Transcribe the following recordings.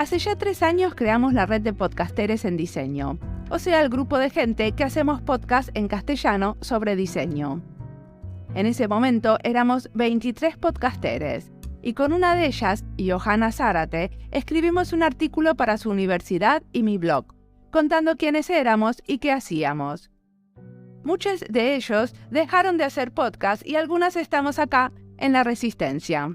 Hace ya 3 años creamos la red de podcasteres en diseño, o sea, el grupo de gente que hacemos podcast en castellano sobre diseño. En ese momento éramos 23 podcasteres, y con una de ellas, Johanna Zárate, escribimos un artículo para su universidad y mi blog, contando quiénes éramos y qué hacíamos. Muchos de ellos dejaron de hacer podcast y algunas estamos acá en La Resistencia.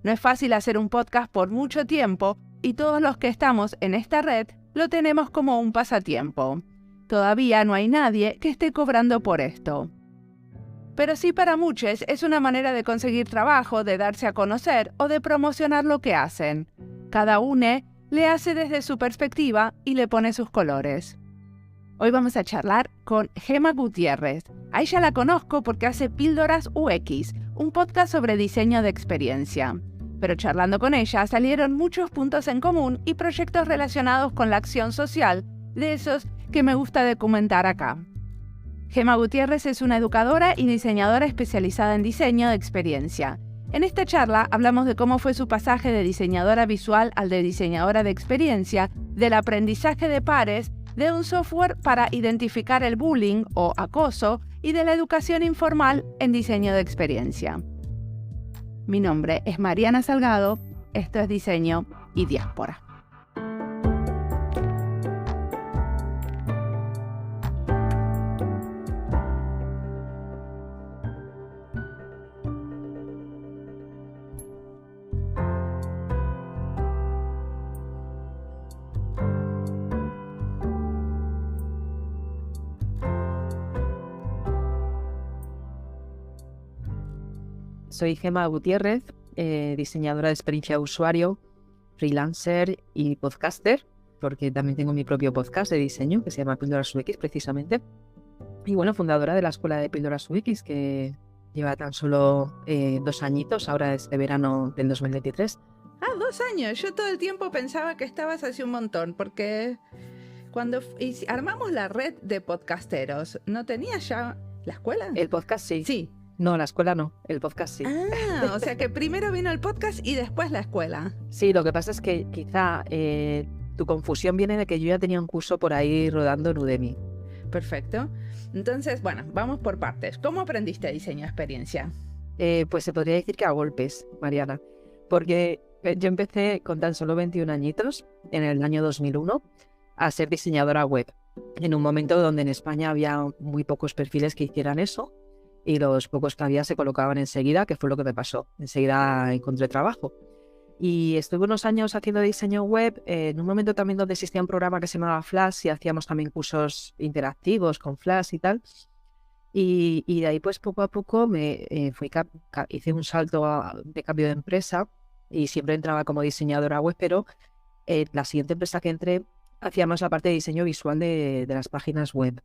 No es fácil hacer un podcast por mucho tiempo y todos los que estamos en esta red lo tenemos como un pasatiempo. Todavía no hay nadie que esté cobrando por esto. Pero sí, para muchos es una manera de conseguir trabajo, de darse a conocer o de promocionar lo que hacen. Cada uno le hace desde su perspectiva y le pone sus colores. Hoy vamos a charlar con Gemma Gutiérrez. A ella la conozco porque hace Píldoras UX, un podcast sobre diseño de experiencia. Pero charlando con ella salieron muchos puntos en común y proyectos relacionados con la acción social, de esos que me gusta documentar acá. Gemma Gutiérrez es una educadora y diseñadora especializada en diseño de experiencia. En esta charla hablamos de cómo fue su pasaje de diseñadora visual al de diseñadora de experiencia, del aprendizaje de pares, de un software para identificar el bullying o acoso y de la educación informal en diseño de experiencia. Mi nombre es Mariana Salgado, esto es Diseño y Diáspora. Soy Gemma Gutiérrez, diseñadora de experiencia de usuario, freelancer y podcaster, porque también tengo mi propio podcast de diseño que se llama Píldoras UX precisamente. Y bueno, fundadora de la escuela de Píldoras UX que lleva tan solo 2 añitos, ahora este verano del 2023. 2 años. Yo todo el tiempo pensaba que estabas hace un montón, porque cuando armamos la red de podcasteros, ¿no tenías ya la escuela? El podcast sí. Sí. No, la escuela no, el podcast sí. O sea que primero vino el podcast y después la escuela. Sí, lo que pasa es que quizá tu confusión viene de que yo ya tenía un curso por ahí rodando en Udemy. Perfecto. Entonces, bueno, vamos por partes. ¿Cómo aprendiste diseño de experiencia? Pues se podría decir que a golpes, Mariana, porque yo empecé con tan solo 21 añitos, en el año 2001, a ser diseñadora web, en un momento donde en España había muy pocos perfiles que hicieran eso, y los pocos que había se colocaban enseguida, que fue lo que me pasó. Enseguida encontré trabajo. Y estuve unos años haciendo diseño web, en un momento también donde existía un programa que se llamaba Flash y hacíamos también cursos interactivos con Flash y tal. Y de ahí pues poco a poco hice un salto de cambio de empresa y siempre entraba como diseñadora web, pero la siguiente empresa que entré hacíamos la parte de diseño visual de las páginas web.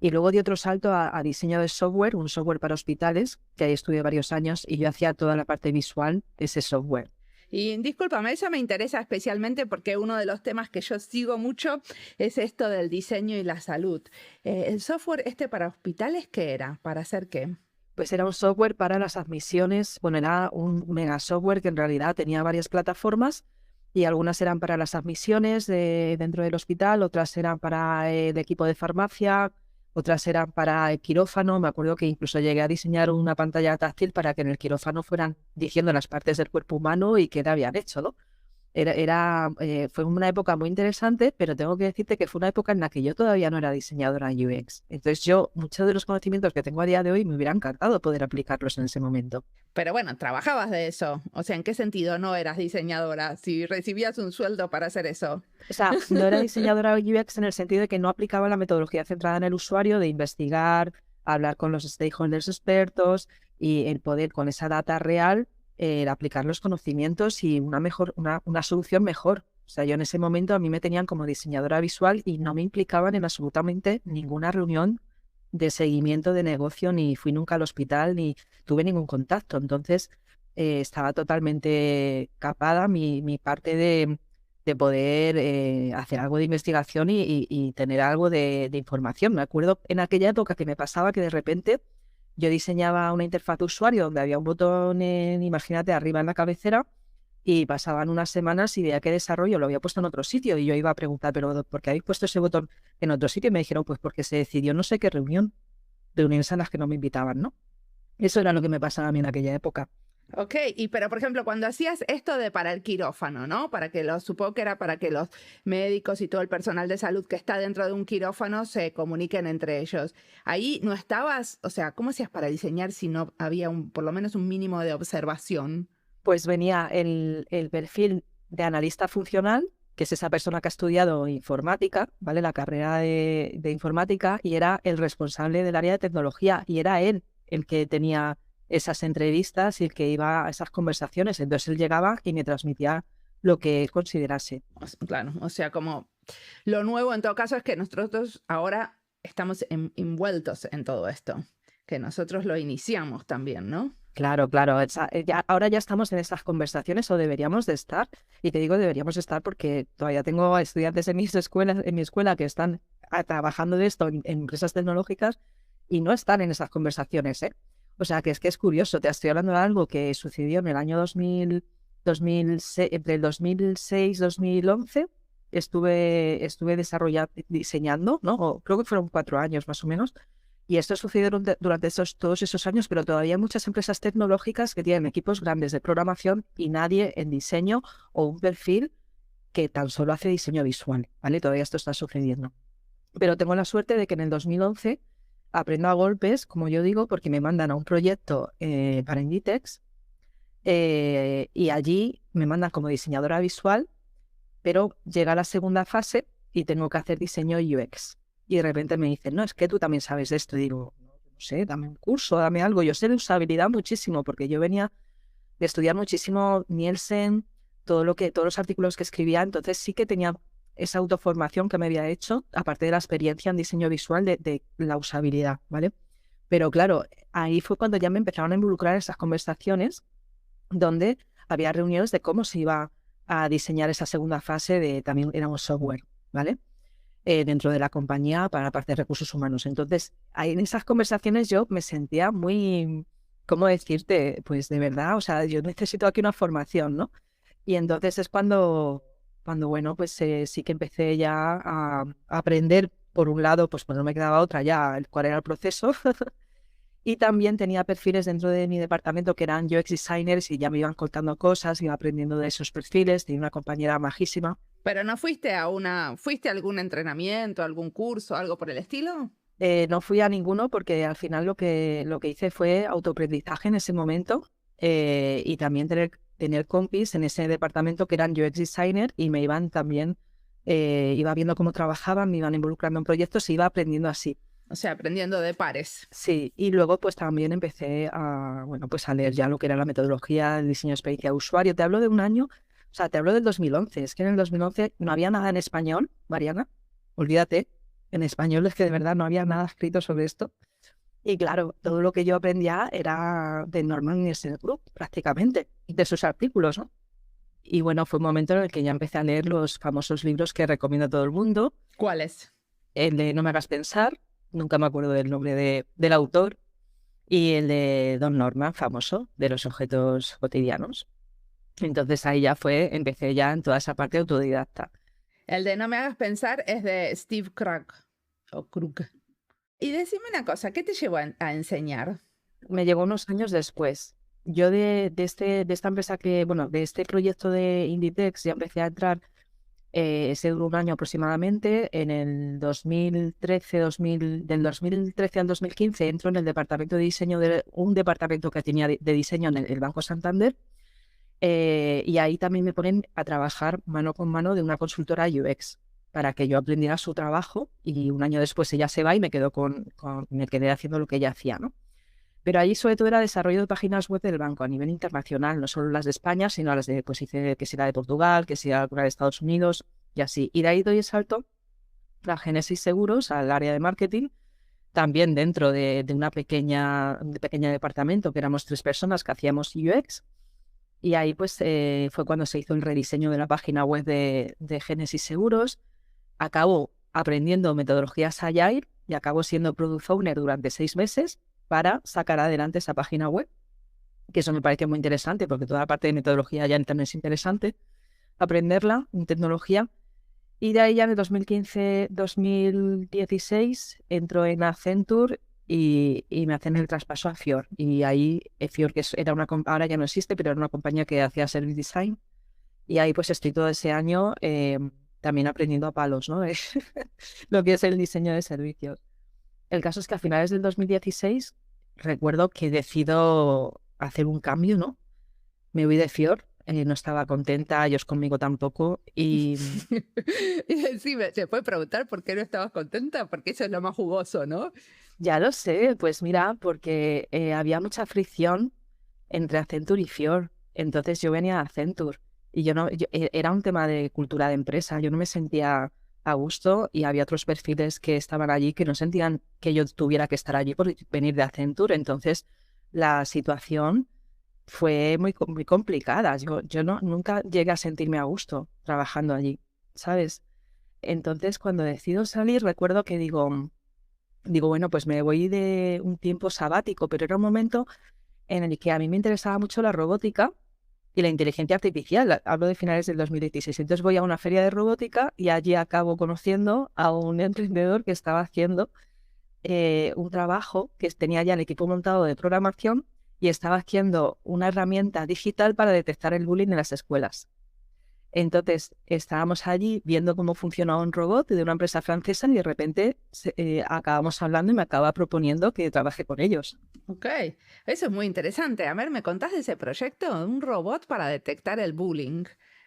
Y luego di otro salto a diseño de software, un software para hospitales, que ahí estuve varios años y yo hacía toda la parte visual de ese software. Y discúlpame, eso me interesa especialmente porque uno de los temas que yo sigo mucho es esto del diseño y la salud. ¿El software para hospitales qué era? ¿Para hacer qué? Pues era un software para las admisiones, bueno, era un mega software que en realidad tenía varias plataformas y algunas eran para las admisiones dentro del hospital, otras eran para el equipo de farmacia, otras eran para el quirófano. Me acuerdo que incluso llegué a diseñar una pantalla táctil para que en el quirófano fueran diciendo las partes del cuerpo humano y qué habían hecho, ¿no? Fue una época muy interesante, pero tengo que decirte que fue una época en la que yo todavía no era diseñadora UX. Entonces muchos de los conocimientos que tengo a día de hoy me hubiera encantado poder aplicarlos en ese momento. Pero bueno, trabajabas de eso. O sea, ¿en qué sentido no eras diseñadora si recibías un sueldo para hacer eso? O sea, no era diseñadora UX en el sentido de que no aplicaba la metodología centrada en el usuario, de investigar, hablar con los stakeholders expertos y el poder con esa data real aplicar los conocimientos y una solución mejor. O sea, yo en ese momento a mí me tenían como diseñadora visual y no me implicaban en absolutamente ninguna reunión de seguimiento de negocio, ni fui nunca al hospital, ni tuve ningún contacto. Entonces, estaba totalmente capada mi parte de poder hacer algo de investigación y tener algo de información. Me acuerdo en aquella época que me pasaba que de repente yo diseñaba una interfaz de usuario donde había un botón, imagínate, arriba en la cabecera, y pasaban unas semanas y veía que desarrollo lo había puesto en otro sitio y yo iba a preguntar, pero ¿por qué habéis puesto ese botón en otro sitio? Y me dijeron, pues porque se decidió no sé qué reuniones a las que no me invitaban, ¿no? Eso era lo que me pasaba a mí en aquella época. Ok, pero por ejemplo, cuando hacías esto de para el quirófano, ¿no? Supongo que era para que los médicos y todo el personal de salud que está dentro de un quirófano se comuniquen entre ellos. Ahí no estabas, o sea, ¿cómo hacías para diseñar si no había por lo menos un mínimo de observación? Pues venía el perfil de analista funcional, que es esa persona que ha estudiado informática, ¿vale? La carrera de informática, y era el responsable del área de tecnología, y era él el que tenía esas entrevistas y el que iba a esas conversaciones. Entonces él llegaba y me transmitía lo que él considerase. Claro, o sea, como lo nuevo en todo caso es que nosotros ahora estamos envueltos en todo esto, que nosotros lo iniciamos también, ¿no? Claro, claro. Ahora ya estamos en estas conversaciones o deberíamos de estar. Y te digo deberíamos de estar porque todavía tengo estudiantes en mi escuela que están trabajando de esto en empresas tecnológicas y no están en esas conversaciones, ¿eh? O sea, que es curioso. Te estoy hablando de algo que sucedió en el año 2006, entre el 2006 y 2011. Estuve diseñando, ¿no? Creo que fueron 4 años más o menos. Y esto sucedió durante todos esos años, pero todavía hay muchas empresas tecnológicas que tienen equipos grandes de programación y nadie en diseño o un perfil que tan solo hace diseño visual, ¿vale? Todavía esto está sucediendo. Pero tengo la suerte de que en el 2011 aprendo a golpes, como yo digo, porque me mandan a un proyecto para Inditex y allí me mandan como diseñadora visual, pero llega la segunda fase y tengo que hacer diseño UX. Y de repente me dicen, no, es que tú también sabes de esto. Y digo, no sé, dame un curso, dame algo. Yo sé de usabilidad muchísimo, porque yo venía de estudiar muchísimo Nielsen, todos los artículos que escribía. Entonces sí que tenía esa autoformación que me había hecho, aparte de la experiencia en diseño visual de la usabilidad, ¿vale? Pero claro, ahí fue cuando ya me empezaron a involucrar en esas conversaciones, donde había reuniones de cómo se iba a diseñar esa segunda fase también era un software, ¿vale? Dentro de la compañía para la parte de recursos humanos. Entonces, ahí en esas conversaciones yo me sentía muy, ¿cómo decirte? Pues de verdad, o sea, yo necesito aquí una formación, ¿no? Y entonces es cuando bueno, pues sí que empecé ya a aprender, por un lado, pues no me quedaba otra ya, cuál era el proceso. Y también tenía perfiles dentro de mi departamento que eran UX designers y ya me iban contando cosas, iba aprendiendo de esos perfiles. Tenía una compañera majísima. Pero no ¿fuiste a algún entrenamiento, algún curso, algo por el estilo? No fui a ninguno porque al final lo que hice fue autoaprendizaje en ese momento y también tener compis en ese departamento que eran UX designer y me iban también, iba viendo cómo trabajaban, me iban involucrando en proyectos y iba aprendiendo así. O sea, aprendiendo de pares. Sí, y luego pues también empecé bueno, pues a leer ya lo que era la metodología del diseño de experiencia de usuario. Te hablo de un año, o sea, te hablo del 2011. Es que en el 2011 no había nada en español, Mariana, olvídate. En español es que de verdad no había nada escrito sobre esto. Y claro, todo lo que yo aprendía era de Norman Nielsen Group, prácticamente, de sus artículos, ¿no? Y bueno, fue un momento en el que ya empecé a leer los famosos libros que recomiendo a todo el mundo. ¿Cuáles? El de No me hagas pensar, nunca me acuerdo del nombre del autor, y el de Don Norman, famoso, de los objetos cotidianos. Entonces ahí empecé ya en toda esa parte autodidacta. El de No me hagas pensar es de Steve Krug. O Krug. Y decime una cosa, ¿qué te llevó a enseñar? Me llegó unos años después. Yo de esta empresa de este proyecto de Inditex ya empecé a entrar, ese duró un año aproximadamente. En el 2013, del 2013 al 2015 entro en el departamento de diseño de un departamento que tenía de diseño en el Banco Santander. Y ahí también me ponen a trabajar mano con mano de una consultora UX para que yo aprendiera su trabajo y un año después ella se va y me quedé haciendo lo que ella hacía, ¿no? Pero allí sobre todo era desarrollo de páginas web del banco a nivel internacional, no solo las de España, sino las de, pues hice que sea de Portugal, que sea alguna de Estados Unidos y así. Y de ahí doy el salto a Génesis Seguros, al área de marketing, también dentro de una pequeña departamento, que éramos 3 personas que hacíamos UX. Y ahí pues fue cuando se hizo el rediseño de la página web de Génesis Seguros. Acabo aprendiendo metodologías Agile y acabo siendo Product Owner durante 6 meses para sacar adelante esa página web. que eso me parece muy interesante porque toda la parte de metodología ya también es interesante aprenderla en tecnología. Y de ahí ya en el 2015-2016 entro en Accenture y me hacen el traspaso a Fior. Y ahí Fior, era ahora ya no existe, pero era una compañía que hacía service design. Y ahí pues estoy todo ese año también aprendiendo a palos, ¿no? Lo que es el diseño de servicios. El caso es que a finales del 2016 recuerdo que decido hacer un cambio, ¿no? Me voy de Fior, no estaba contenta, ellos conmigo tampoco, y Y sí, se puede preguntar por qué no estabas contenta, porque eso es lo más jugoso, ¿no? ya lo sé, pues mira, porque había mucha fricción entre Accenture y Fior, entonces yo venía de Accenture y yo no, era un tema de cultura de empresa, yo no me sentía a gusto y había otros perfiles que estaban allí que no sentían que yo tuviera que estar allí por venir de Accenture, entonces la situación fue muy complicada. Yo nunca llegué a sentirme a gusto trabajando allí, ¿sabes? Entonces, cuando decido salir, recuerdo que digo, bueno, pues me voy de un tiempo sabático, pero era un momento en el que a mí me interesaba mucho la robótica y la inteligencia artificial. Hablo de finales del 2016. Entonces voy a una feria de robótica y allí acabo conociendo a un emprendedor que estaba haciendo un trabajo que tenía ya el equipo montado de programación y estaba haciendo una herramienta digital para detectar el bullying en las escuelas. Entonces estábamos allí viendo cómo funcionaba un robot de una empresa francesa y de repente acabamos hablando y me acaba proponiendo que trabaje con ellos. Ok, eso es muy interesante. A ver, ¿me contás de ese proyecto? Un robot para detectar el bullying.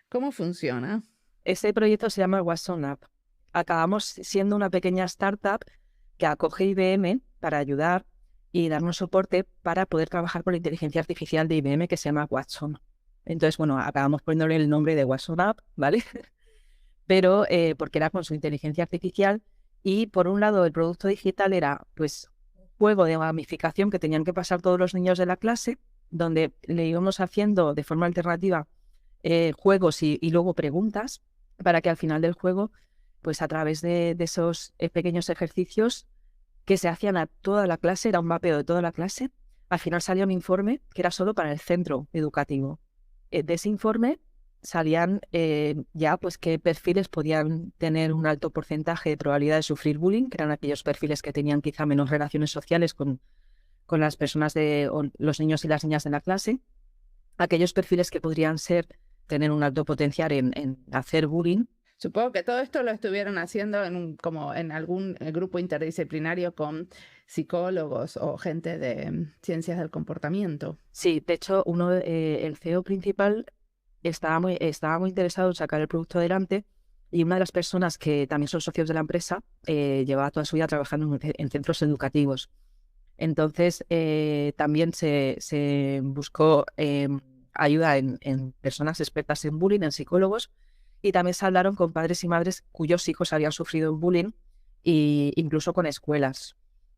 ¿Cómo funciona? Ese proyecto se llama Watson App. Acabamos siendo una pequeña startup que acoge IBM para ayudar y darnos soporte para poder trabajar con la inteligencia artificial de IBM que se llama Watson. Entonces, bueno, acabamos poniéndole el nombre de Watson App, ¿vale? Pero porque era con su inteligencia artificial y por un lado el producto digital era pues un juego de gamificación que tenían que pasar todos los niños de la clase, donde le íbamos haciendo de forma alternativa juegos y luego preguntas para que al final del juego, pues a través de esos pequeños ejercicios que se hacían a toda la clase, era un mapeo de toda la clase, al final salía un informe que era solo para el centro educativo. De ese informe salían ya pues qué perfiles podían tener un alto porcentaje de probabilidad de sufrir bullying, que eran aquellos perfiles que tenían quizá menos relaciones sociales con las personas o los niños y las niñas de la clase, aquellos perfiles que podrían tener un alto potencial en hacer bullying. Supongo que todo esto lo estuvieron haciendo como en algún grupo interdisciplinario con psicólogos o gente de ciencias del comportamiento. Sí, de hecho, el CEO principal estaba muy interesado en sacar el producto adelante y una de las personas que también son socios de la empresa llevaba toda su vida trabajando en centros educativos. Entonces, también se buscó ayuda en personas expertas en bullying, en psicólogos, y también se hablaron con padres y madres cuyos hijos habían sufrido bullying, e incluso con escuelas.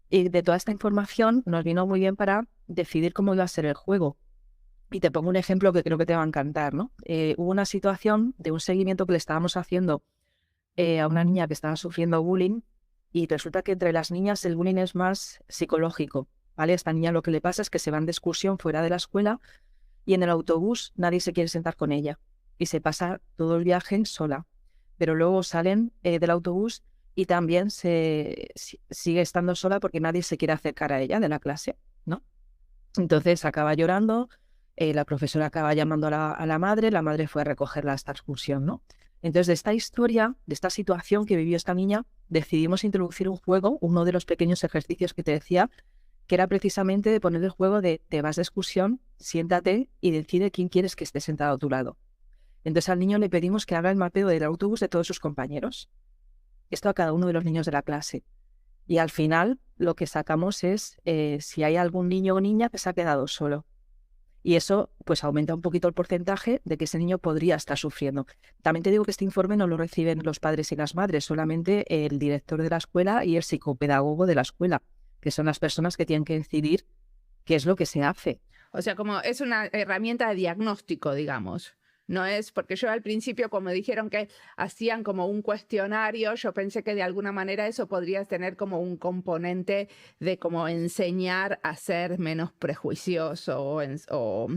Y de toda esta información nos vino muy bien para decidir cómo iba a ser el juego. Y te pongo un ejemplo que creo que te va a encantar, ¿no? Hubo una situación de un seguimiento que le estábamos haciendo a una niña que estaba sufriendo bullying y resulta que entre las niñas el bullying es más psicológico, ¿vale? Esta niña lo que le pasa es que se van de excursión fuera de la escuela y en el autobús nadie se quiere sentar con ella y se pasa todo el viaje sola. Pero luego salen del autobús y también sigue estando sola porque nadie se quiere acercar a ella de la clase, ¿no? Entonces acaba llorando, la profesora acaba llamando a la madre fue a recogerla a esta excursión, ¿no? Entonces, de esta historia, de esta situación que vivió esta niña, decidimos introducir un juego, uno de los pequeños ejercicios que te decía, que era precisamente de poner el juego de te vas de excursión, siéntate y decide quién quieres que esté sentado a tu lado. Entonces al niño le pedimos que haga el mapeo del autobús de todos sus compañeros. Esto a cada uno de los niños de la clase. Y al final lo que sacamos es si hay algún niño o niña que se ha quedado solo. Y eso pues aumenta un poquito el porcentaje de que ese niño podría estar sufriendo. También te digo que este informe no lo reciben los padres y las madres, solamente el director de la escuela y el psicopedagogo de la escuela, que son las personas que tienen que decidir qué es lo que se hace. O sea, como es una herramienta de diagnóstico, digamos. No es, porque yo al principio, como dijeron que hacían como un cuestionario, yo pensé que de alguna manera eso podría tener como un componente de como enseñar a ser menos prejuicioso o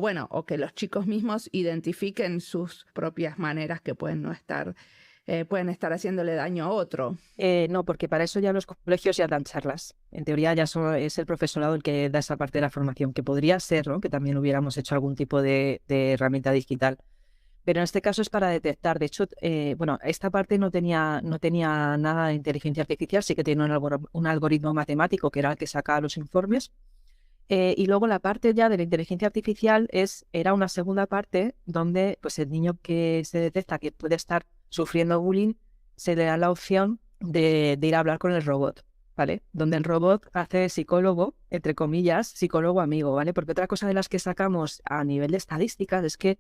bueno, o que los chicos mismos identifiquen sus propias maneras que pueden estar haciéndole daño a otro. No, porque para eso ya los colegios ya dan charlas. En teoría ya es el profesorado el que da esa parte de la formación, que podría ser, ¿no? Que también hubiéramos hecho algún tipo de herramienta digital. Pero en este caso es para detectar. De hecho, bueno, esta parte no tenía nada de inteligencia artificial, sí que tiene un algoritmo matemático que era el que sacaba los informes. Y luego la parte ya de la inteligencia artificial era una segunda parte donde pues el niño que se detecta que puede estar sufriendo bullying, se le da la opción de ir a hablar con el robot, ¿vale? Donde el robot hace psicólogo, entre comillas, psicólogo amigo, ¿vale? Porque otra cosa de las que sacamos a nivel de estadísticas es que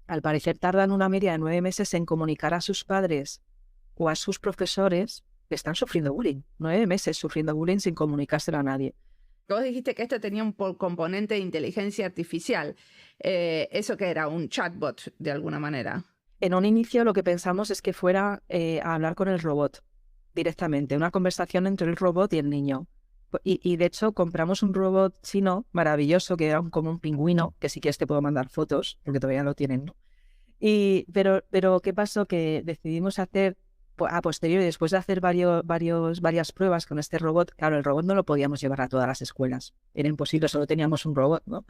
al parecer tardan una media de 9 meses en comunicar a sus padres o a sus profesores que están sufriendo bullying. 9 meses sufriendo bullying sin comunicárselo a nadie. Vos dijiste que esto tenía un componente de inteligencia artificial. ¿Eso qué era? ¿Un chatbot de alguna manera? En un inicio lo que pensamos es que fuera a hablar con el robot directamente, una conversación entre el robot y el niño. Y de hecho compramos un robot chino maravilloso que era como un pingüino, que si quieres te puedo mandar fotos, porque todavía lo tienen, ¿no? Pero ¿qué pasó? Que decidimos hacer a posteriori, después de hacer varias pruebas con este robot. Claro, el robot no lo podíamos llevar a todas las escuelas, era imposible, solo teníamos un robot, ¿no?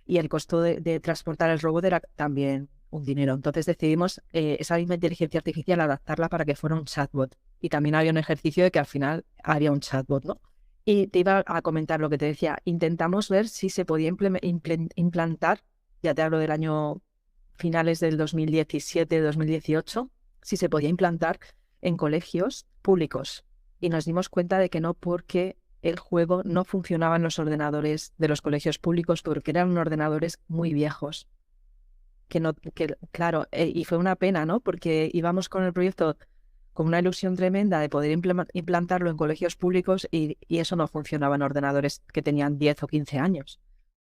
Y el costo de transportar el robot era también un dinero. Entonces decidimos esa misma inteligencia artificial adaptarla para que fuera un chatbot. Y también había un ejercicio de que al final había un chatbot, ¿no? Y te iba a comentar lo que te decía. Intentamos ver si se podía implantar, ya te hablo del año finales del 2017-2018, si se podía implantar en colegios públicos. Y nos dimos cuenta de que no, porque el juego no funcionaba en los ordenadores de los colegios públicos, porque eran ordenadores muy viejos. Claro, y fue una pena, ¿no? Porque íbamos con el proyecto con una ilusión tremenda de poder implantarlo en colegios públicos y eso no funcionaba en ordenadores que tenían 10 o 15 años.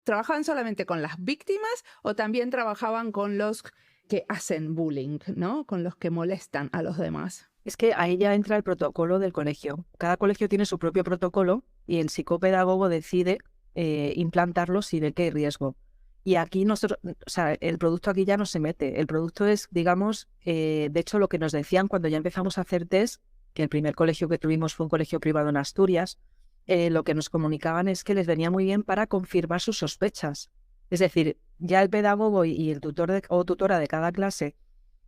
¿Trabajaban solamente con las víctimas o también trabajaban con los que hacen bullying, ¿no? Con los que molestan a los demás? Es que ahí ya entra el protocolo del colegio. Cada colegio tiene su propio protocolo y el psicopedagogo decide implantarlo si ve que hay riesgo. Y aquí nosotros, o sea, el producto aquí ya no se mete. El producto es, digamos, de hecho lo que nos decían cuando ya empezamos a hacer test, que el primer colegio que tuvimos fue un colegio privado en Asturias, lo que nos comunicaban es que les venía muy bien para confirmar sus sospechas. Es decir, ya el pedagogo y el tutor o tutora de cada clase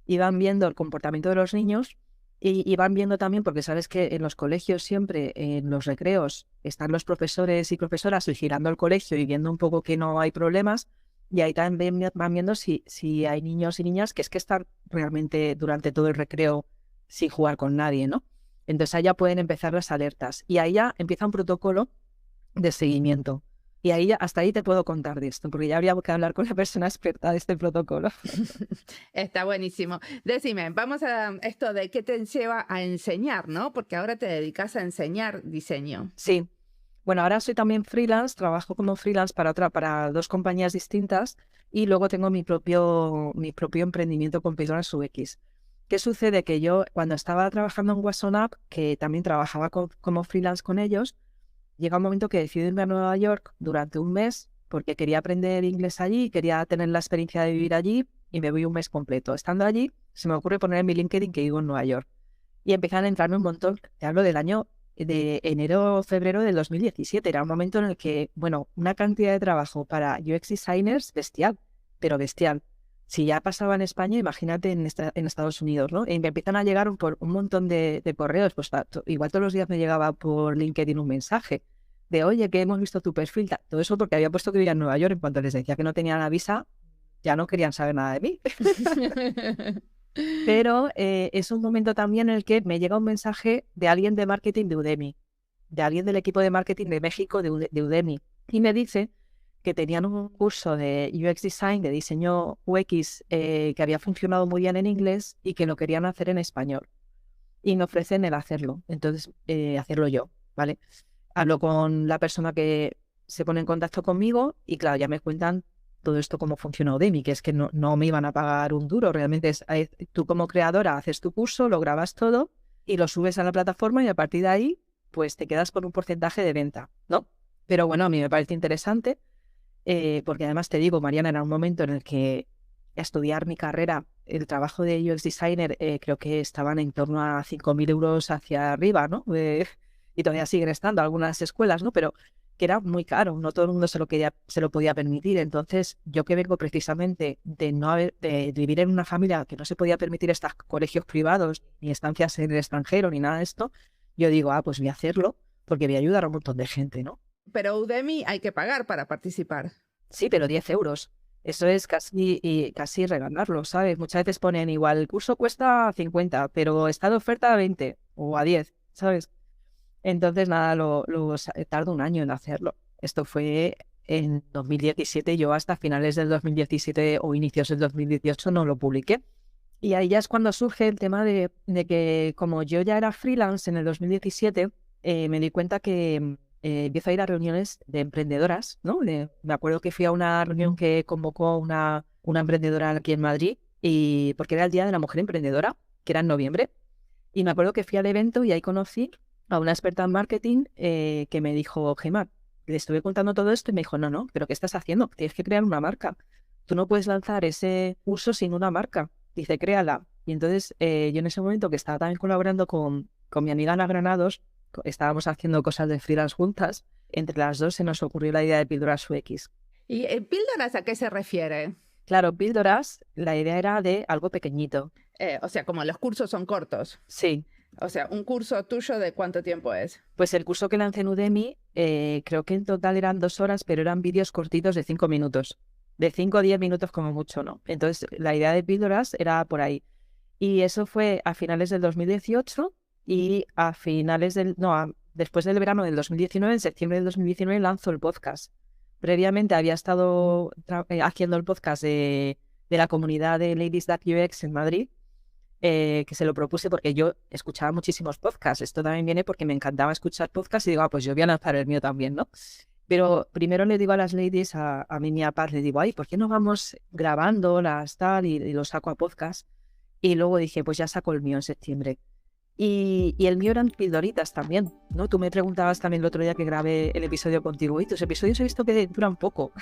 iban viendo el comportamiento de los niños y van viendo también, porque sabes que en los colegios siempre, en los recreos, están los profesores y profesoras vigilando el colegio y viendo un poco que no hay problemas, y ahí también van viendo si hay niños y niñas que es que están realmente durante todo el recreo sin jugar con nadie, ¿no? Entonces ahí ya pueden empezar las alertas y ahí ya empieza un protocolo de seguimiento. Y ahí hasta ahí te puedo contar de esto, porque ya habría que hablar con la persona experta de este protocolo. Está buenísimo. Decime, vamos a esto de qué te lleva a enseñar, ¿no? Porque ahora te dedicas a enseñar diseño. Sí. Bueno, ahora soy también freelance, trabajo como freelance para 2 compañías distintas y luego tengo mi propio emprendimiento con Pixelmator UX. ¿Qué sucede? Que yo cuando estaba trabajando en Watson App, que también trabajaba como freelance con ellos, llega un momento que decido irme a Nueva York durante un mes porque quería aprender inglés allí, quería tener la experiencia de vivir allí y me voy un mes completo. Estando allí, se me ocurre poner en mi LinkedIn que vivo en Nueva York y empiezan a entrarme un montón. Te hablo del año de enero o febrero del 2017. Era un momento en el que, bueno, una cantidad de trabajo para UX designers bestial, pero bestial. Si ya pasaba en España, imagínate en Estados Unidos, ¿no? Y me empiezan a llegar un montón de correos, pues igual todos los días me llegaba por LinkedIn un mensaje de, oye, que hemos visto tu perfil, todo eso porque había puesto que vivía en Nueva York. En cuanto les decía que no tenían la visa, ya no querían saber nada de mí. Pero es un momento también en el que me llega un mensaje de alguien de marketing de Udemy, de alguien del equipo de marketing de México de Udemy, y me dice que tenían un curso de UX Design, de diseño UX, que había funcionado muy bien en inglés y que lo querían hacer en español. Y me ofrecen el hacerlo, entonces hacerlo yo, ¿vale? Hablo con la persona que se pone en contacto conmigo y claro, ya me cuentan todo esto cómo funciona Udemy, que es que no me iban a pagar un duro. Realmente tú como creadora haces tu curso, lo grabas todo y lo subes a la plataforma y a partir de ahí pues te quedas con un porcentaje de venta, ¿no? Pero bueno, a mí me parece interesante porque además te digo, Mariana, era un momento en el que estudiar mi carrera, el trabajo de UX Designer, creo que estaban en torno a 5.000 euros hacia arriba, ¿no? Y todavía siguen estando algunas escuelas, ¿no? Pero que era muy caro, no todo el mundo se lo podía permitir. Entonces, yo que vengo precisamente de vivir en una familia que no se podía permitir estos colegios privados, ni estancias en el extranjero, ni nada de esto, yo digo, pues voy a hacerlo porque voy a ayudar a un montón de gente, ¿no? Pero Udemy hay que pagar para participar. Sí, pero 10 euros. Eso es casi regalarlo, ¿sabes? Muchas veces ponen igual, el curso cuesta 50, pero está de oferta a 20 o a 10, ¿sabes? Entonces, nada, tardo un año en hacerlo. Esto fue en 2017, yo hasta finales del 2017 o inicios del 2018 no lo publiqué. Y ahí ya es cuando surge el tema de que como yo ya era freelance en el 2017, me di cuenta que empiezo a ir a reuniones de emprendedoras, ¿no? Me acuerdo que fui a una reunión que convocó una emprendedora aquí en Madrid, porque era el Día de la Mujer Emprendedora, que era en noviembre. Y me acuerdo que fui al evento y ahí conocí a una experta en marketing que me dijo, Gemma, le estuve contando todo esto y me dijo, no, pero ¿qué estás haciendo? Tienes que crear una marca. Tú no puedes lanzar ese curso sin una marca. Dice, créala. Y entonces yo en ese momento que estaba también colaborando con mi amiga Ana Granados, estábamos haciendo cosas de freelance juntas, entre las dos se nos ocurrió la idea de Píldoras UX. ¿Y píldoras a qué se refiere? Claro, Píldoras, la idea era de algo pequeñito. O sea, como los cursos son cortos. Sí. O sea, ¿un curso tuyo de cuánto tiempo es? Pues el curso que lancé en Udemy, creo que en total eran 2 horas, pero eran vídeos cortitos de 5 minutos. De 5 o 10 minutos como mucho, ¿no? Entonces, la idea de Píldoras era por ahí. Y eso fue a finales del 2018 y después del verano del 2019, en septiembre del 2019, lanzó el podcast. Previamente había estado haciendo el podcast de la comunidad de Ladies That UX en Madrid, que se lo propuse porque yo escuchaba muchísimos podcasts. Esto también viene porque me encantaba escuchar podcasts y digo, pues yo voy a lanzar el mío también, ¿no? Pero primero le digo a las ladies, a mí y a Paz, le digo, ¿por qué no vamos grabando las tal y lo saco a podcast? Y luego dije, pues ya saco el mío en septiembre. Y el mío eran pildoritas también, ¿no? Tú me preguntabas también el otro día que grabé el episodio contigo, y tus episodios he visto que duran poco.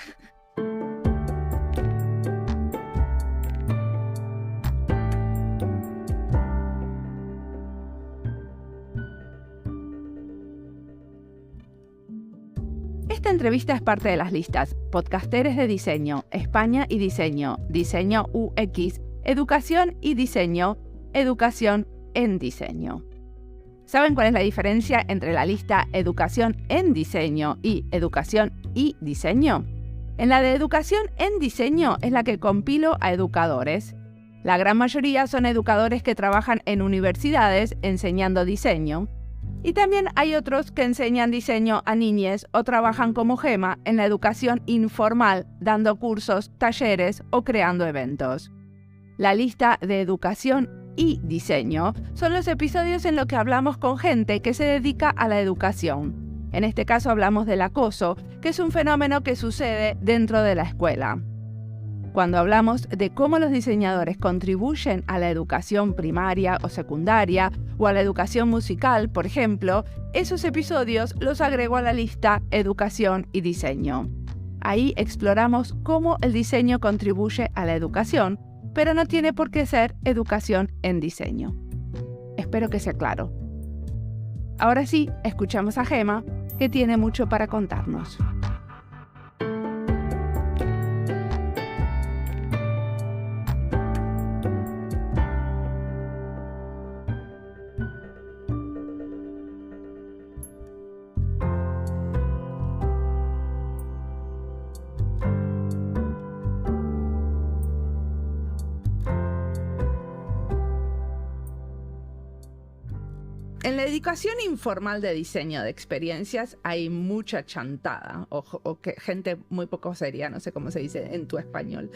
Esta entrevista es parte de las listas Podcasteres de Diseño, España y Diseño, Diseño UX, Educación y Diseño, Educación en Diseño. ¿Saben cuál es la diferencia entre la lista Educación en Diseño y Educación y Diseño? En la de Educación en Diseño es la que compilo a educadores. La gran mayoría son educadores que trabajan en universidades enseñando diseño. Y también hay otros que enseñan diseño a niñes o trabajan como Gema en la educación informal, dando cursos, talleres o creando eventos. La lista de Educación y Diseño son los episodios en los que hablamos con gente que se dedica a la educación. En este caso hablamos del acoso, que es un fenómeno que sucede dentro de la escuela. Cuando hablamos de cómo los diseñadores contribuyen a la educación primaria o secundaria o a la educación musical, por ejemplo, esos episodios los agrego a la lista Educación y Diseño. Ahí exploramos cómo el diseño contribuye a la educación, pero no tiene por qué ser educación en diseño. Espero que sea claro. Ahora sí, escuchamos a Gema, que tiene mucho para contarnos. En la educación informal de diseño de experiencias hay mucha chantada o gente muy poco seria, no sé cómo se dice en tu español.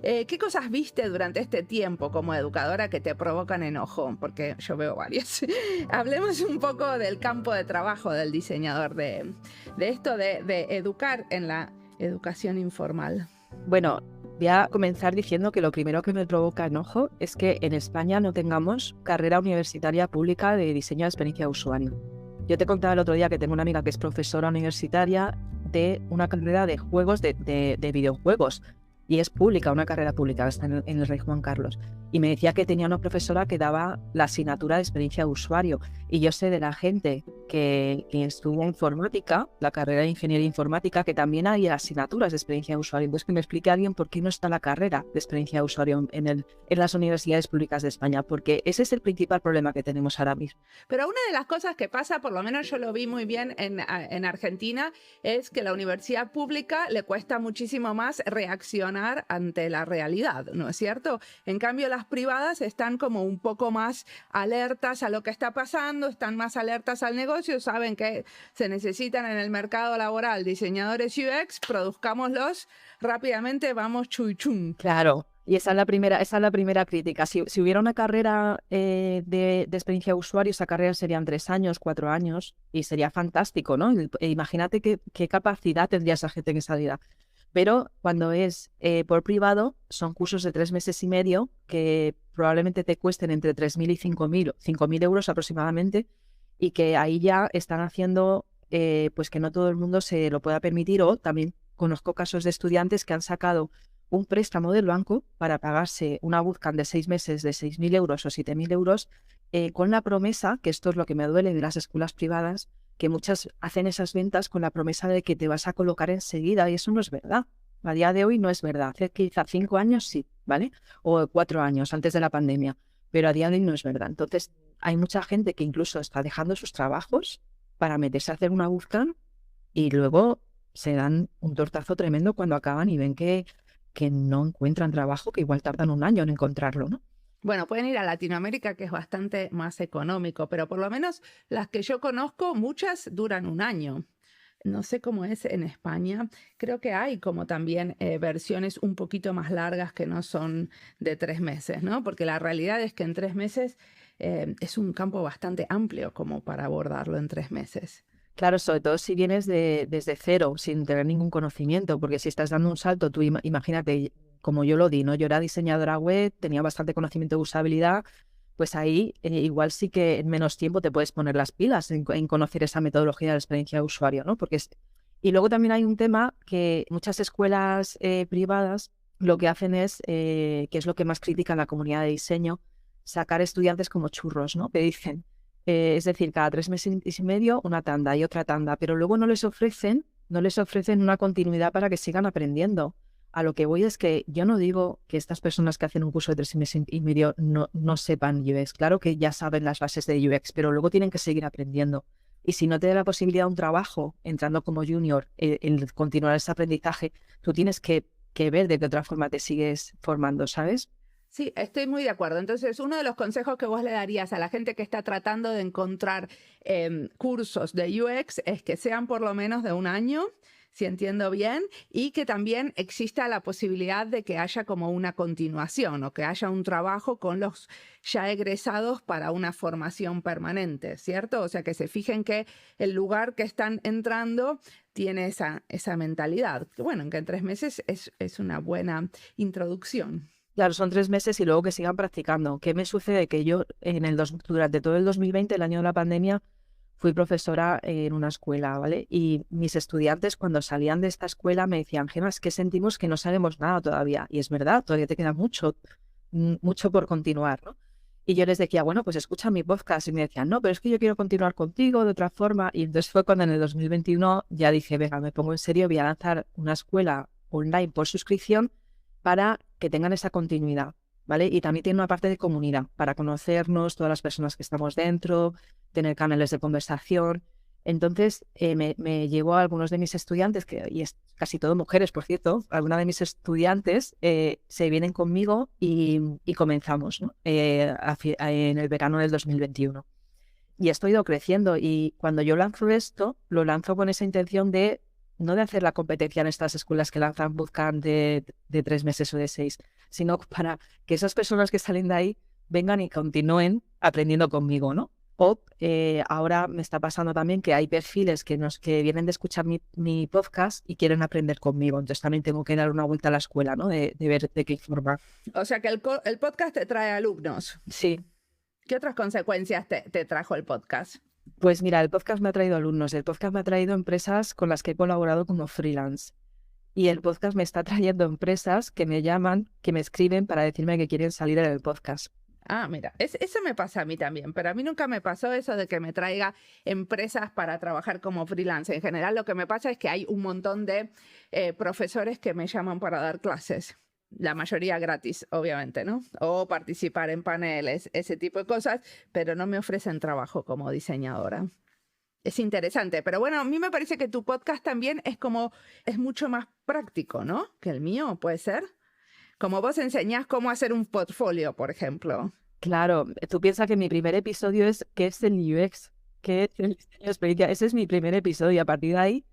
¿Qué cosas viste durante este tiempo como educadora que te provocan enojo? Porque yo veo varias. Hablemos un poco del campo de trabajo del diseñador, de esto de educar en la educación informal. Bueno, voy a comenzar diciendo que lo primero que me provoca enojo es que en España no tengamos carrera universitaria pública de diseño de experiencia de usuario. Yo te contaba el otro día que tengo una amiga que es profesora universitaria de una carrera de juegos, de videojuegos, y es pública, una carrera pública, está en el Rey Juan Carlos. Y me decía que tenía una profesora que daba la asignatura de experiencia de usuario. Y yo sé de la gente que estudia informática, la carrera de ingeniería informática, que también hay asignaturas de experiencia de usuario. Entonces, que me explique alguien por qué no está la carrera de experiencia de usuario en las universidades públicas de España, porque ese es el principal problema que tenemos ahora mismo. Pero una de las cosas que pasa, por lo menos yo lo vi muy bien en Argentina, es que la universidad pública le cuesta muchísimo más reaccionar ante la realidad, ¿no es cierto? En cambio, las privadas están como un poco más alertas a lo que está pasando, están más alertas al negocio, saben que se necesitan en el mercado laboral diseñadores UX, produzcámoslos rápidamente, vamos chuy chum. Claro. Y esa es la primera crítica. Si hubiera una carrera de experiencia de usuario, esa carrera serían 3 años, 4 años, y sería fantástico, ¿no? Imagínate qué capacidad tendría esa gente en esa vida. Pero cuando es por privado, son cursos de 3 meses y medio que probablemente te cuesten entre 3.000 y 5.000 euros aproximadamente, y que ahí ya están haciendo pues que no todo el mundo se lo pueda permitir, o también conozco casos de estudiantes que han sacado un préstamo del banco para pagarse una bootcamp de 6 meses de 6.000 euros o 7.000 euros, con la promesa, que esto es lo que me duele de las escuelas privadas, que muchas hacen esas ventas con la promesa de que te vas a colocar enseguida, y eso no es verdad. A día de hoy no es verdad. Hace quizá 5 años sí, ¿vale? O 4 años antes de la pandemia, pero a día de hoy no es verdad. Entonces, hay mucha gente que incluso está dejando sus trabajos para meterse a hacer una bootcamp y luego se dan un tortazo tremendo cuando acaban y ven que no encuentran trabajo, que igual tardan un año en encontrarlo, ¿no? Bueno, pueden ir a Latinoamérica, que es bastante más económico, pero por lo menos las que yo conozco, muchas duran un año. No sé cómo es en España. Creo que hay como también versiones un poquito más largas que no son de 3 meses, ¿no? Porque la realidad es que en 3 meses es un campo bastante amplio como para abordarlo en 3 meses. Claro, sobre todo si vienes desde cero, sin tener ningún conocimiento, porque si estás dando un salto, tú imagínate, como yo lo di, ¿no? Yo era diseñadora web, tenía bastante conocimiento de usabilidad, pues ahí igual sí que en menos tiempo te puedes poner las pilas en conocer esa metodología de la experiencia de usuario, ¿no? Y luego también hay un tema que muchas escuelas privadas lo que hacen es, que es lo que más critican la comunidad de diseño, sacar estudiantes como churros, ¿no? Que dicen, es decir, cada 3 meses y medio una tanda y otra tanda, pero luego no les ofrecen una continuidad para que sigan aprendiendo. A lo que voy es que yo no digo que estas personas que hacen un curso de 3 meses y medio no sepan UX. Claro que ya saben las bases de UX, pero luego tienen que seguir aprendiendo. Y si no te da la posibilidad de un trabajo entrando como junior, el continuar ese aprendizaje, tú tienes que ver de qué otra forma te sigues formando, ¿sabes? Sí, estoy muy de acuerdo. Entonces, uno de los consejos que vos le darías a la gente que está tratando de encontrar cursos de UX es que sean por lo menos de un año, si entiendo bien, y que también exista la posibilidad de que haya como una continuación o que haya un trabajo con los ya egresados para una formación permanente, ¿cierto? O sea, que se fijen que el lugar que están entrando tiene esa mentalidad. Que bueno, que en 3 meses es una buena introducción. Claro, son 3 meses y luego que sigan practicando. ¿Qué me sucede? Que yo durante todo el 2020, el año de la pandemia, fui profesora en una escuela, ¿vale? Y mis estudiantes cuando salían de esta escuela me decían, Gemma, es que sentimos que no sabemos nada todavía. Y es verdad, todavía te queda mucho por continuar, ¿no? Y yo les decía, bueno, pues escucha mi podcast. Y me decían, no, pero es que yo quiero continuar contigo de otra forma. Y entonces fue cuando en el 2021 ya dije, venga, me pongo en serio, voy a lanzar una escuela online por suscripción para que tengan esa continuidad, ¿vale? Y también tiene una parte de comunidad, para conocernos, todas las personas que estamos dentro, tener canales de conversación. Entonces, me llevó a algunos de mis estudiantes, y es casi todo mujeres, por cierto, algunas de mis estudiantes se vienen conmigo y comenzamos, ¿no? En el verano del 2021. Y esto ha ido creciendo, y cuando yo lanzo esto, lo lanzo con esa intención de no de hacer la competencia en estas escuelas que lanzan bootcamp de 3 meses o de 6, sino para que esas personas que salen de ahí vengan y continúen aprendiendo conmigo, ¿no? O ahora me está pasando también que hay perfiles que vienen de escuchar mi podcast y quieren aprender conmigo. Entonces también tengo que dar una vuelta a la escuela, ¿no? De ver de qué forma. O sea que el podcast te trae alumnos. Sí. ¿Qué otras consecuencias te trajo el podcast? Pues mira, el podcast me ha traído alumnos, el podcast me ha traído empresas con las que he colaborado como freelance. Y el podcast me está trayendo empresas que me llaman, que me escriben para decirme que quieren salir en el podcast. Ah, mira, eso me pasa a mí también, pero a mí nunca me pasó eso de que me traiga empresas para trabajar como freelance. En general lo que me pasa es que hay un montón de profesores que me llaman para dar clases. La mayoría gratis, obviamente, ¿no? O participar en paneles, ese tipo de cosas, pero no me ofrecen trabajo como diseñadora. Es interesante, pero bueno, a mí me parece que tu podcast también es mucho más práctico, ¿no? Que el mío, ¿puede ser? Como vos enseñás cómo hacer un portfolio, por ejemplo. Claro, tú piensas que mi primer episodio es ¿qué es el UX? ¿Qué es el diseño de experiencia? Ese es mi primer episodio y a partir de ahí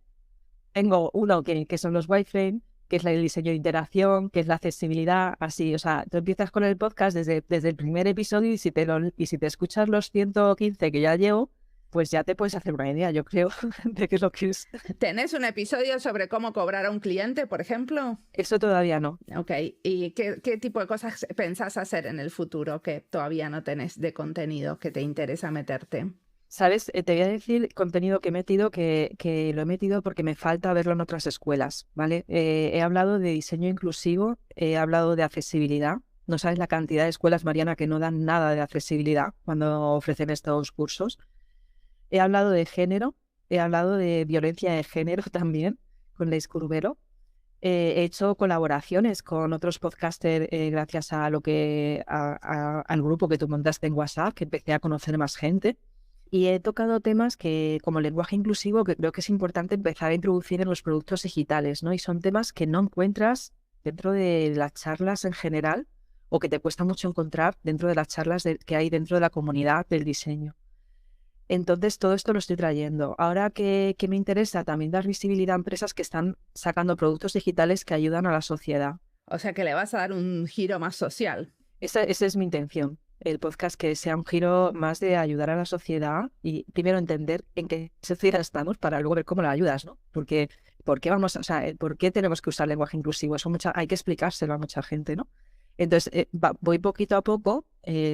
tengo uno que son los wireframe, que es el diseño de interacción, que es la accesibilidad, así. O sea, tú empiezas con el podcast desde el primer episodio y si te escuchas los 115 que ya llevo, pues ya te puedes hacer una idea, yo creo, de qué es lo que es. ¿Tenés un episodio sobre cómo cobrar a un cliente, por ejemplo? Eso todavía no. Ok, ¿y qué tipo de cosas pensás hacer en el futuro que todavía no tenés de contenido que te interesa meterte? ¿Sabes? Te voy a decir contenido que he metido, que lo he metido porque me falta verlo en otras escuelas, ¿vale? He hablado de diseño inclusivo, he hablado de accesibilidad. No sabes la cantidad de escuelas, Mariana, que no dan nada de accesibilidad cuando ofrecen estos cursos. He hablado de género, he hablado de violencia de género también, con Leis Curbero. He hecho colaboraciones con otros podcasters gracias a al grupo que tú montaste en WhatsApp, que empecé a conocer más gente. Y he tocado temas como lenguaje inclusivo, que creo que es importante empezar a introducir en los productos digitales, ¿no? Y son temas que no encuentras dentro de las charlas en general o que te cuesta mucho encontrar dentro de las charlas que hay dentro de la comunidad del diseño. Entonces, todo esto lo estoy trayendo. Ahora que me interesa también dar visibilidad a empresas que están sacando productos digitales que ayudan a la sociedad. O sea que le vas a dar un giro más social. Esa es mi intención. El podcast que sea un giro más de ayudar a la sociedad y primero entender en qué sociedad estamos para luego ver cómo la ayudas, ¿no? Porque, ¿por qué por qué tenemos que usar lenguaje inclusivo? Eso hay que explicárselo a mucha gente, ¿no? Entonces, voy poquito a poco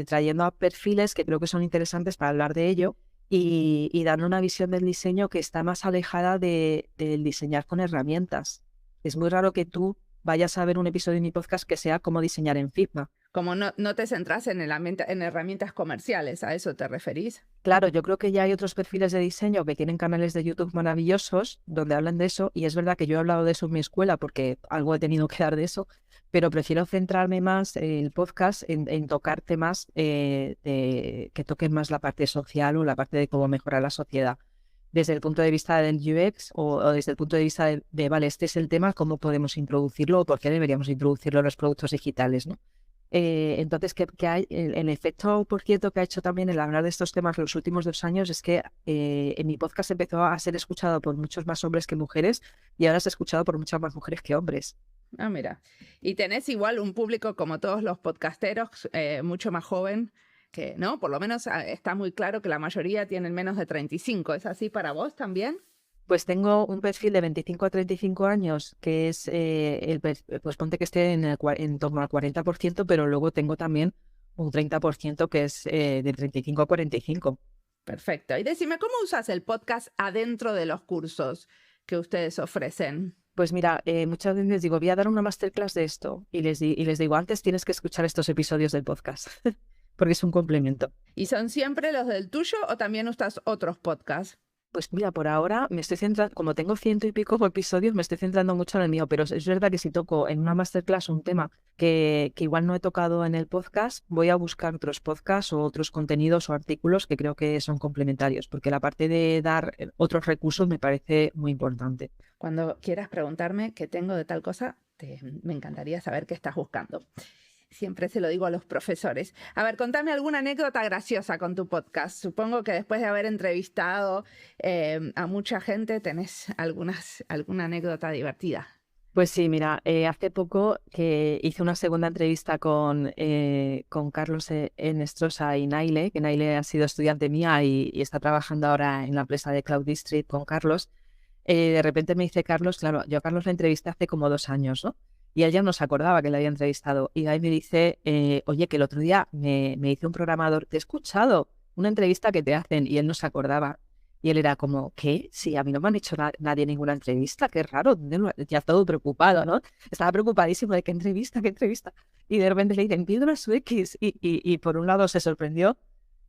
trayendo a perfiles que creo que son interesantes para hablar de ello y dando una visión del diseño que está más alejada del diseñar con herramientas. Es muy raro que tú vayas a ver un episodio de mi podcast que sea cómo diseñar en Figma. Como no te centras en herramientas comerciales, ¿a eso te referís? Claro, yo creo que ya hay otros perfiles de diseño que tienen canales de YouTube maravillosos donde hablan de eso y es verdad que yo he hablado de eso en mi escuela porque algo he tenido que dar de eso, pero prefiero centrarme más en el podcast en tocar temas que toquen más la parte social o la parte de cómo mejorar la sociedad. Desde el punto de vista del UX o desde el punto de vista vale, este es el tema, cómo podemos introducirlo o por qué deberíamos introducirlo en los productos digitales, ¿no? Entonces, que hay el efecto, por cierto, que ha hecho también el hablar de estos temas los últimos 2 años es que en mi podcast empezó a ser escuchado por muchos más hombres que mujeres y ahora es escuchado por muchas más mujeres que hombres. Ah, mira. Y tenés igual un público como todos los podcasteros, mucho más joven, que, ¿no? Por lo menos está muy claro que la mayoría tienen menos de 35. ¿Es así para vos también? Pues tengo un perfil de 25 a 35 años, que es pues ponte que esté en torno al 40%, pero luego tengo también un 30% que es de 35 a 45. Perfecto. Y decime, ¿cómo usas el podcast adentro de los cursos que ustedes ofrecen? Pues mira, muchas veces les digo, voy a dar una masterclass de esto y les digo, antes tienes que escuchar estos episodios del podcast, porque es un complemento. ¿Y son siempre los del tuyo o también usas otros podcasts? Pues mira, por ahora me estoy centrando, como tengo 100 y pico episodios, me estoy centrando mucho en el mío, pero es verdad que si toco en una masterclass un tema que igual no he tocado en el podcast, voy a buscar otros podcasts o otros contenidos o artículos que creo que son complementarios, porque la parte de dar otros recursos me parece muy importante. Cuando quieras preguntarme qué tengo de tal cosa, me encantaría saber qué estás buscando. Siempre se lo digo a los profesores. A ver, contame alguna anécdota graciosa con tu podcast. Supongo que después de haber entrevistado a mucha gente tenés alguna anécdota divertida. Pues sí, mira, hace poco que hice una segunda entrevista con Carlos Enestrosa y Naile, que Naile ha sido estudiante mía y está trabajando ahora en la empresa de Cloud District con Carlos. De repente me dice Carlos, claro, yo a Carlos la entrevisté hace como 2 años, ¿no? Y él ya no se acordaba que le había entrevistado. Y ahí me dice, oye, que el otro día me dice un programador, te he escuchado una entrevista que te hacen, y él no se acordaba. Y él era como, ¿qué? Sí, a mí no me han hecho nadie ninguna entrevista, qué raro, ya todo preocupado, ¿no? Estaba preocupadísimo de qué entrevista, qué entrevista. Y de repente le dicen, Píldoras UX. Y por un lado se sorprendió,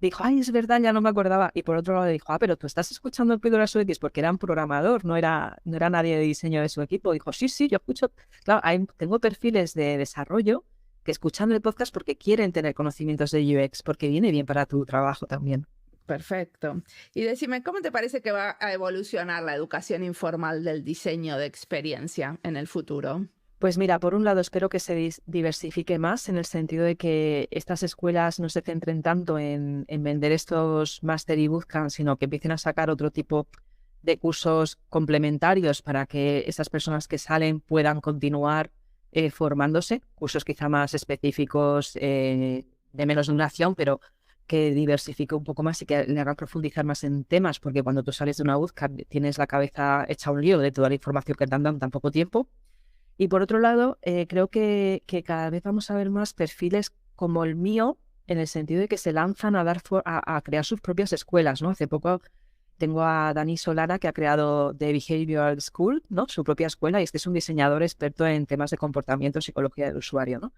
dijo, ay, es verdad, ya no me acordaba. Y por otro lado dijo, pero tú estás escuchando el Píldoras UX porque era un programador, no era nadie de diseño de su equipo. Dijo, sí, yo escucho. Claro, tengo perfiles de desarrollo que escuchan el podcast porque quieren tener conocimientos de UX, porque viene bien para tu trabajo también. Perfecto. Y decime, ¿cómo te parece que va a evolucionar la educación informal del diseño de experiencia en el futuro? Pues mira, por un lado espero que se diversifique más en el sentido de que estas escuelas no se centren tanto en vender estos máster y bootcamp, sino que empiecen a sacar otro tipo de cursos complementarios para que esas personas que salen puedan continuar formándose, cursos quizá más específicos, de menos duración, pero que diversifique un poco más y que le hagan profundizar más en temas, porque cuando tú sales de una bootcamp tienes la cabeza hecha un lío de toda la información que te han dado en tan poco tiempo. Y por otro lado, creo que cada vez vamos a ver más perfiles como el mío, en el sentido de que se lanzan a crear sus propias escuelas, ¿no? Hace poco tengo a Dani Solana, que ha creado The Behavioral School, ¿no? Su propia escuela, y es un diseñador experto en temas de comportamiento, psicología del usuario, ¿no?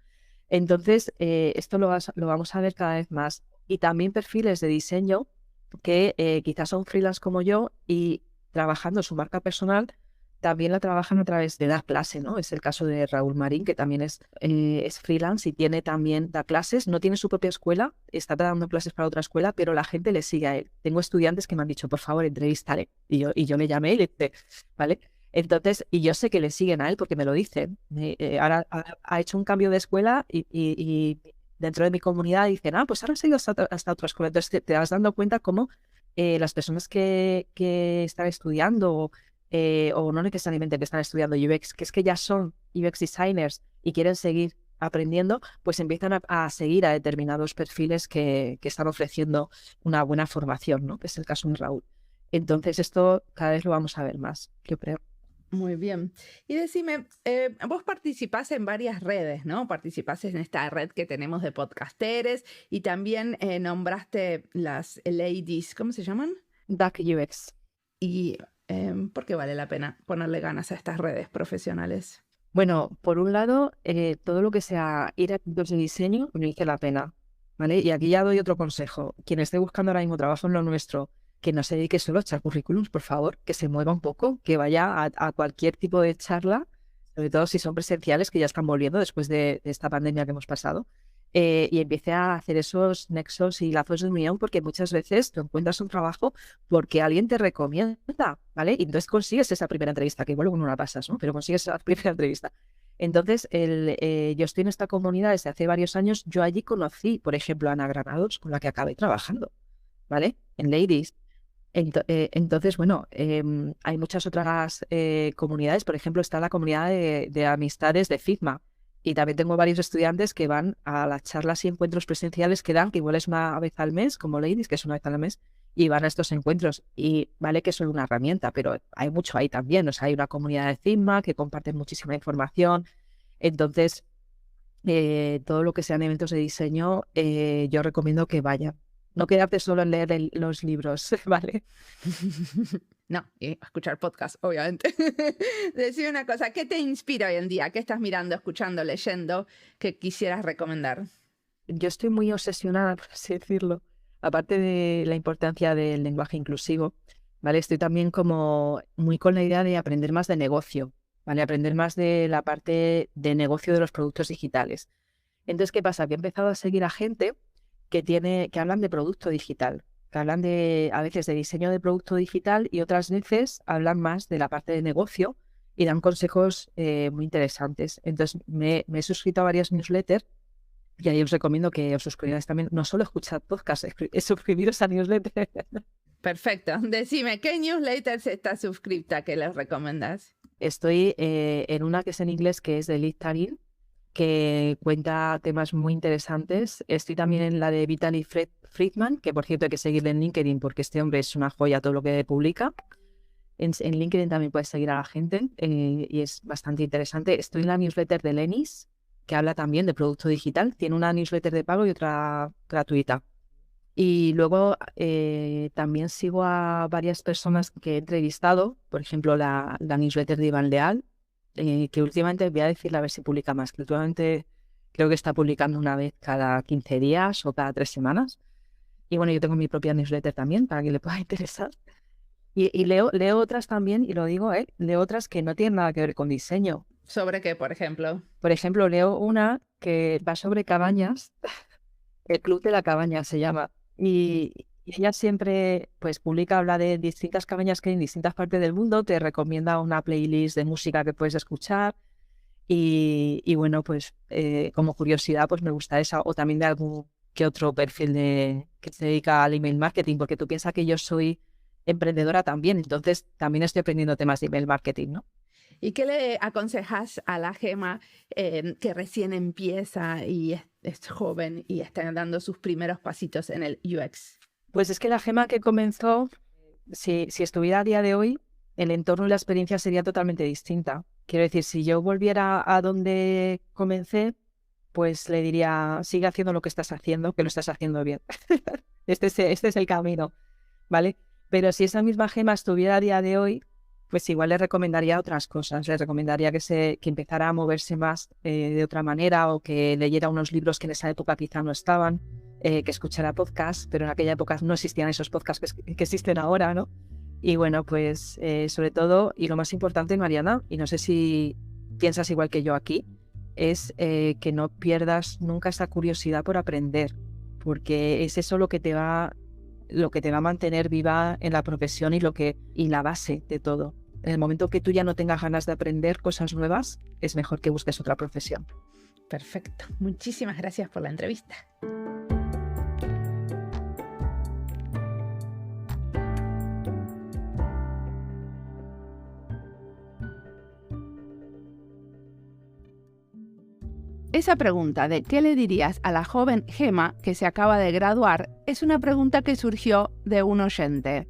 Entonces, esto lo vamos a ver cada vez más. Y también perfiles de diseño que quizás son freelance como yo y trabajando su marca personal, también la trabajan a través de dar clase, ¿no? Es el caso de Raúl Marín, que también es freelance y da clases, no tiene su propia escuela, está dando clases para otra escuela, pero la gente le sigue a él. Tengo estudiantes que me han dicho, por favor, entrevístale. Y yo le llamé y le dije, ¿vale? Entonces, y yo sé que le siguen a él porque me lo dicen. Ahora ha hecho un cambio de escuela y dentro de mi comunidad dicen, pues ahora has ido hasta otra escuela. Entonces te vas dando cuenta cómo las personas que están estudiando o no necesariamente que están estudiando UX, que es que ya son UX designers y quieren seguir aprendiendo, pues empiezan a seguir a determinados perfiles que están ofreciendo una buena formación, ¿no? Que es el caso de Raúl. Entonces esto cada vez lo vamos a ver más, yo creo. Muy bien. Y decime, vos participás en varias redes, ¿no? Participás en esta red que tenemos de podcasteres y también nombraste las ladies, ¿cómo se llaman? DAC UX. ¿Y por qué vale la pena ponerle ganas a estas redes profesionales? Bueno, por un lado, todo lo que sea ir a eventos de diseño merece la pena, ¿vale? Y aquí ya doy otro consejo. Quien esté buscando ahora mismo trabajo en lo nuestro, que no se dedique solo a echar currículums, por favor, que se mueva un poco, que vaya a cualquier tipo de charla, sobre todo si son presenciales, que ya están volviendo después de esta pandemia que hemos pasado, y empiece a hacer esos nexos y lazos de unión, porque muchas veces tú encuentras un trabajo porque alguien te recomienda, ¿vale? Y entonces consigues esa primera entrevista, que igual luego no la pasas, ¿no? Pero consigues esa primera entrevista. Entonces, yo estoy en esta comunidad desde hace varios años. Yo allí conocí, por ejemplo, a Ana Granados, con la que acabé trabajando, ¿vale? En Ladies. Entonces, bueno, hay muchas otras comunidades. Por ejemplo, está la comunidad de amistades de Figma. Y también tengo varios estudiantes que van a las charlas y encuentros presenciales que dan, que igual es una vez al mes, como Ladies, que es una vez al mes, y van a estos encuentros. Y vale que son una herramienta, pero hay mucho ahí también. O sea, hay una comunidad de Figma que comparten muchísima información. Entonces, todo lo que sean eventos de diseño, yo recomiendo que vayan. No quedarte solo en leer los libros, ¿vale? No, y escuchar podcast, obviamente. Decime una cosa, ¿qué te inspira hoy en día? ¿Qué estás mirando, escuchando, leyendo que quisieras recomendar? Yo estoy muy obsesionada, por así decirlo, aparte de la importancia del lenguaje inclusivo, ¿vale? Estoy también como muy con la idea de aprender más de negocio, ¿vale? Aprender más de la parte de negocio de los productos digitales. Entonces, ¿qué pasa? Que he empezado a seguir a gente que hablan de producto digital, que hablan a veces de diseño de producto digital y otras veces hablan más de la parte de negocio y dan consejos muy interesantes. Entonces, me he suscrito a varias newsletters y ahí os recomiendo que os suscribáis también, no solo escuchar podcasts, es suscribiros a newsletter. Perfecto. Decime, ¿qué newsletters está suscripta que les recomendás? Estoy en una que es en inglés, que es de Liz Tanin, que cuenta temas muy interesantes. Estoy también en la de Vitaly Friedman, que por cierto hay que seguirle en LinkedIn porque este hombre es una joya todo lo que publica. En LinkedIn también puedes seguir a la gente y es bastante interesante. Estoy en la newsletter de Lenis, que habla también de producto digital. Tiene una newsletter de pago y otra gratuita. Y luego también sigo a varias personas que he entrevistado, por ejemplo la newsletter de Iván Leal, que últimamente voy a decirle a ver si publica más, que últimamente creo que está publicando una vez cada 15 días o cada 3 semanas. Y bueno, yo tengo mi propia newsletter también para que le pueda interesar. Y leo otras también, y lo digo, leo otras que no tienen nada que ver con diseño. ¿Sobre qué, por ejemplo? Por ejemplo, leo una que va sobre cabañas, el Club de la Cabaña se llama, y ella siempre pues publica, habla de distintas cabañas que hay en distintas partes del mundo, te recomienda una playlist de música que puedes escuchar, y bueno, pues como curiosidad pues me gusta esa, o también de algún que otro perfil que se dedica al email marketing, porque tú piensas que yo soy emprendedora también, entonces también estoy aprendiendo temas de email marketing, ¿no? ¿Y qué le aconsejas a la Gema que recién empieza y es joven y está dando sus primeros pasitos en el UX? Pues es que la Gema que comenzó, si estuviera a día de hoy, el entorno y la experiencia sería totalmente distinta. Quiero decir, si yo volviera a donde comencé, pues le diría, sigue haciendo lo que estás haciendo, que lo estás haciendo bien. Este es el camino, ¿vale? Pero si esa misma Gema estuviera a día de hoy, pues igual le recomendaría otras cosas. Le recomendaría que empezara a moverse más de otra manera, o que leyera unos libros que en esa época quizá no estaban, que escuchara podcasts, pero en aquella época no existían esos podcasts que existen ahora, ¿no? Y bueno, pues sobre todo, y lo más importante, Mariana, y no sé si piensas igual que yo aquí, es que no pierdas nunca esa curiosidad por aprender, porque es eso lo que te va a mantener viva en la profesión y la base de todo. En el momento que tú ya no tengas ganas de aprender cosas nuevas, es mejor que busques otra profesión. Perfecto. Muchísimas gracias por la entrevista. Esa pregunta de ¿qué le dirías a la joven Gema que se acaba de graduar? Es una pregunta que surgió de un oyente.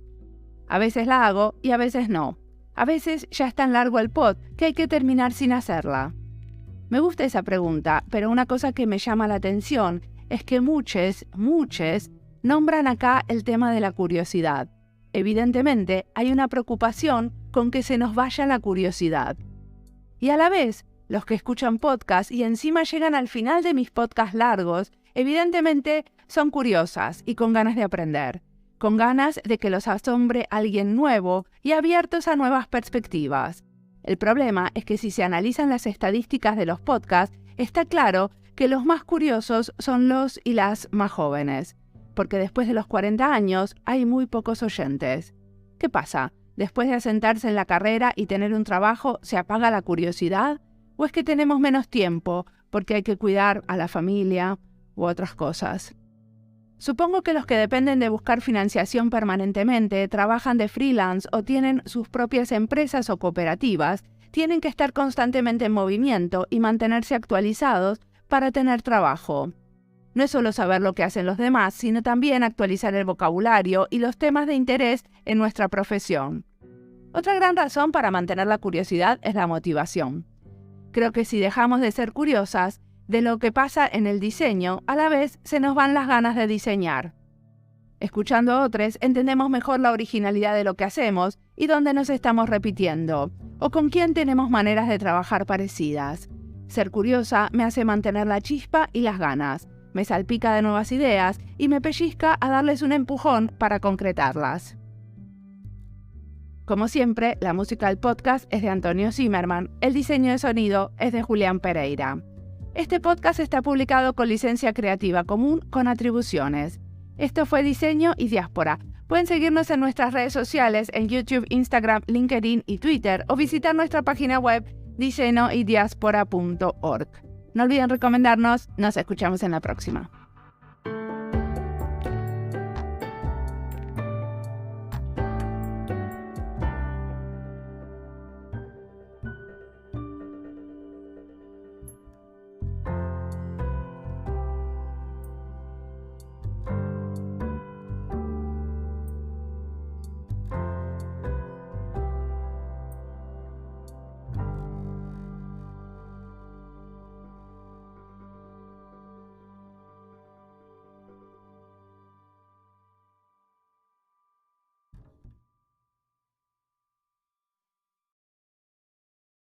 A veces la hago y a veces no. A veces ya es tan largo el pod que hay que terminar sin hacerla. Me gusta esa pregunta, pero una cosa que me llama la atención es que muchos nombran acá el tema de la curiosidad. Evidentemente, hay una preocupación con que se nos vaya la curiosidad. Y a la vez, los que escuchan podcasts y encima llegan al final de mis podcasts largos, evidentemente son curiosas y con ganas de aprender, con ganas de que los asombre alguien nuevo y abiertos a nuevas perspectivas. El problema es que si se analizan las estadísticas de los podcasts, está claro que los más curiosos son los y las más jóvenes, porque después de los 40 años hay muy pocos oyentes. ¿Qué pasa? ¿Después de asentarse en la carrera y tener un trabajo, se apaga la curiosidad? ¿O es que tenemos menos tiempo porque hay que cuidar a la familia u otras cosas? Supongo que los que dependen de buscar financiación permanentemente, trabajan de freelance o tienen sus propias empresas o cooperativas, tienen que estar constantemente en movimiento y mantenerse actualizados para tener trabajo. No es solo saber lo que hacen los demás, sino también actualizar el vocabulario y los temas de interés en nuestra profesión. Otra gran razón para mantener la curiosidad es la motivación. Creo que si dejamos de ser curiosas de lo que pasa en el diseño, a la vez se nos van las ganas de diseñar. Escuchando a otros, entendemos mejor la originalidad de lo que hacemos y dónde nos estamos repitiendo, o con quién tenemos maneras de trabajar parecidas. Ser curiosa me hace mantener la chispa y las ganas, me salpica de nuevas ideas y me pellizca a darles un empujón para concretarlas. Como siempre, la música del podcast es de Antonio Zimmerman, el diseño de sonido es de Julián Pereira. Este podcast está publicado con licencia creativa común con atribuciones. Esto fue Diseño y Diáspora. Pueden seguirnos en nuestras redes sociales en YouTube, Instagram, LinkedIn y Twitter o visitar nuestra página web diseñoydiaspora.org. No olviden recomendarnos. Nos escuchamos en la próxima.